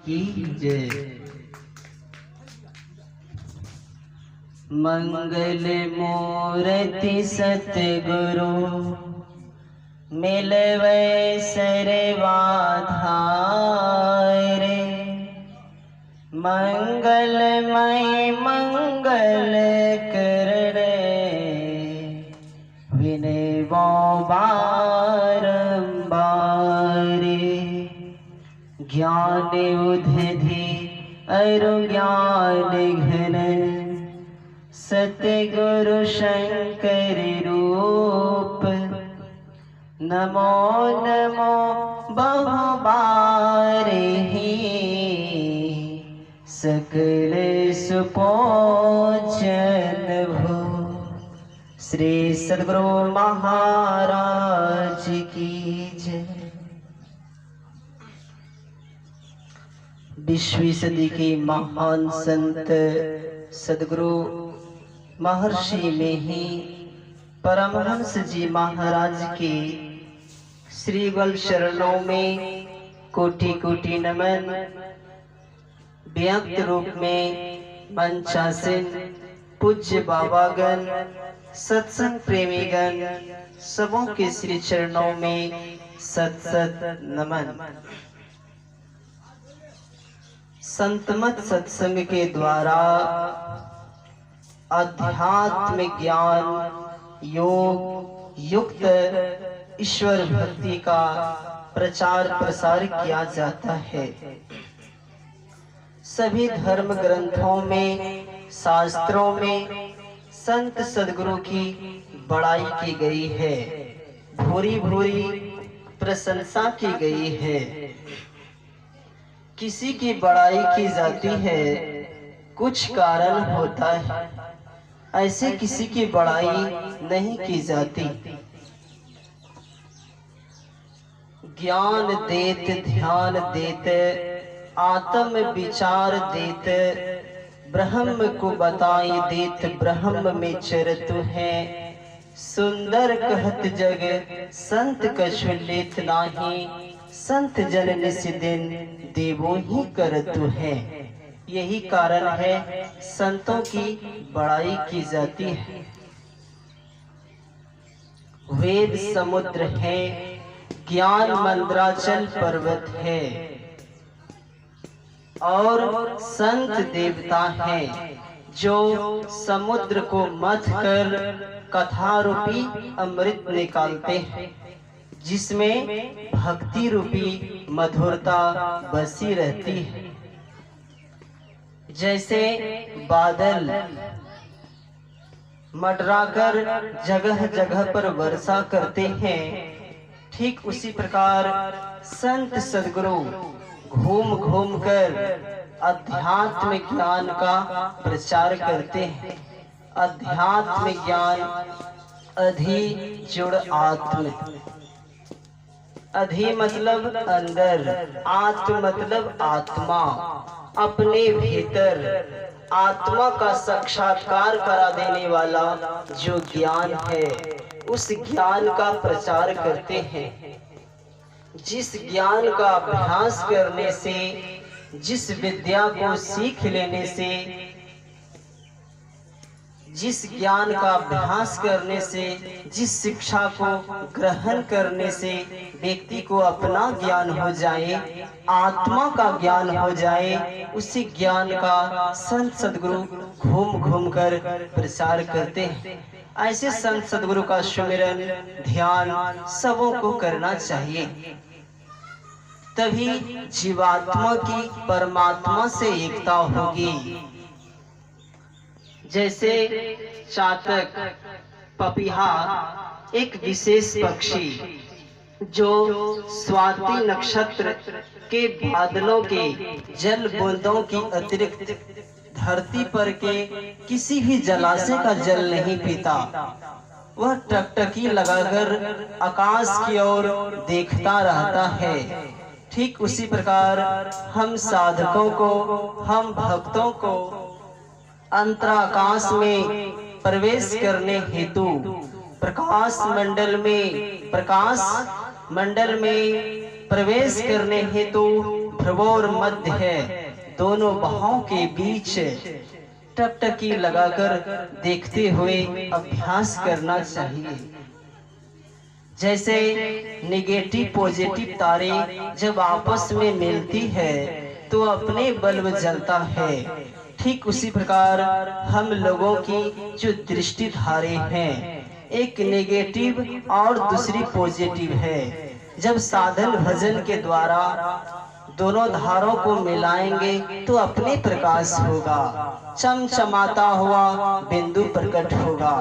की जय। मंगल मूर्ति सतगुरु मिलवै सर्वाधारे। मंगलमय मंगल करणे विनवो बारंबारे। ज्ञान उदधि अरु ज्ञान घन सतगुरु शंकर रूप। नमो नमो बहुबारे सकल सुपूजन भो। श्री सद्गुरु महाराज की जय। 20वीं सदी के महान संत सद्गुरु महर्षि में ही परमहंस जी महाराज के श्रीवल चरणों में कोटि कोटि नमन। व्यक्त रूप में मंचासीन पूज्य बाबागण, सत्संग प्रेमीगण, सबों के श्री चरणों में सत सत नमन। संतमत सत्संग के द्वारा आध्यात्म ज्ञान योग युक्त ईश्वर भक्ति का प्रचार प्रसार किया जाता है। सभी धर्म ग्रंथों में, शास्त्रों में संत सद्गुरु की बड़ाई की गई है, भूरी भूरी प्रशंसा की गई है। किसी की बड़ाई की जाती है, कुछ कारण होता है, ऐसे किसी की बड़ाई नहीं की जाती। ज्ञान देत ध्यान देत आत्म विचार देत ब्रह्म को बताई देत ब्रह्म में चरतु है। सुंदर कहत जग संत कछु लेत नाही संत जन निस दिन देवो ही करतु है। यही कारण है संतों की बड़ाई की जाती है। वेद समुद्र है, ज्ञान मंद्राचल पर्वत है और संत देवता हैं जो समुद्र को मथ कर कथा रूपी अमृत निकालते हैं, जिसमें भक्ति रूपी मधुरता बसी रहती है। जैसे बादल मंडराकर जगह जगह पर वर्षा करते हैं, ठीक उसी प्रकार संत सद्गुरु घूम घूम कर अध्यात्म ज्ञान का प्रचार करते हैं। अध्यात्म ज्ञान अधि जुड़ आत्म। अधि मतलब अंदर, आत्म मतलब आत्मा, अपने भीतर आत्मा का साक्षात्कार करा देने वाला जो ज्ञान है, उस ज्ञान का प्रचार करते हैं। जिस ज्ञान का अभ्यास करने से, जिस विद्या को सीख लेने से, जिस ज्ञान का अभ्यास करने से, जिस शिक्षा को ग्रहण करने से व्यक्ति को अपना ज्ञान हो जाए, आत्मा का ज्ञान हो जाए, उसी ज्ञान का संत सद्गुरु घूम घूम कर प्रचार करते हैं। ऐसे संत सद्गुरु का सुमिरन ध्यान सबों को करना चाहिए, तभी जीवात्मा की परमात्मा से एकता होगी। जैसे चातक, पपीहा एक विशेष पक्षी जो स्वाति नक्षत्र के बादलों के जल बूंदों की अतिरिक्त धरती पर के किसी भी जलाशय का जल नहीं पीता, वह टकटकी लगाकर आकाश की ओर देखता रहता है। ठीक उसी प्रकार हम साधकों को, हम भक्तों को अंतराकाश में प्रवेश करने हेतु प्रकाश मंडल में प्रवेश करने हेतु भ्रवोर मध्य है, दोनों बाहों के बीच टकटकी लगाकर देखते हुए अभ्यास करना चाहिए। जैसे नेगेटिव पॉजिटिव तारे जब आपस में मिलती है तो अपने बल्ब जलता है, ठीक उसी प्रकार हम लोगों की जो दृष्टि धारे हैं, एक नेगेटिव और दूसरी पॉजिटिव है। जब साधन भजन के द्वारा दोनों धारों को मिलाएंगे तो अपने प्रकाश होगा, चमचमाता हुआ बिंदु प्रकट होगा।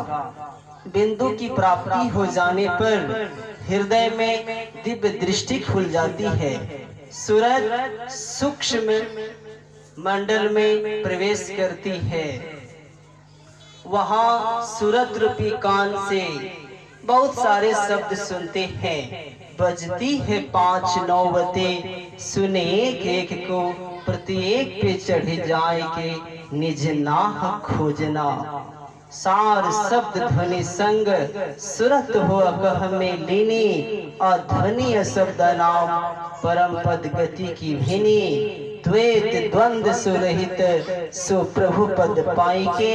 बिंदु की प्राप्ति हो जाने पर हृदय में दिव्य दृष्टि खुल जाती है। सूरज सूक्ष्म मंडल में प्रवेश करती है। वहां सूरत रूपी कान से बहुत सारे शब्द सुनते हैं। बजती है 5 नौबतें, सुने एक एक को, प्रत्येक पे चढ़ जाए के निज नाह खोजना। सार शब्द ध्वनि संग सुरत हो कह में लीनी, अध्वनि शब्द नाम परम पद गति की भिनी। द्वैत द्वंद सुरहित सो प्रभु पद पाई के,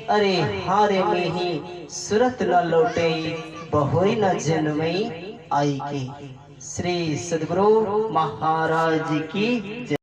अरे हारे में ही सुरत न लौटे, बहुई न जन्मई आई के। श्री सद्गुरु महाराज की जय।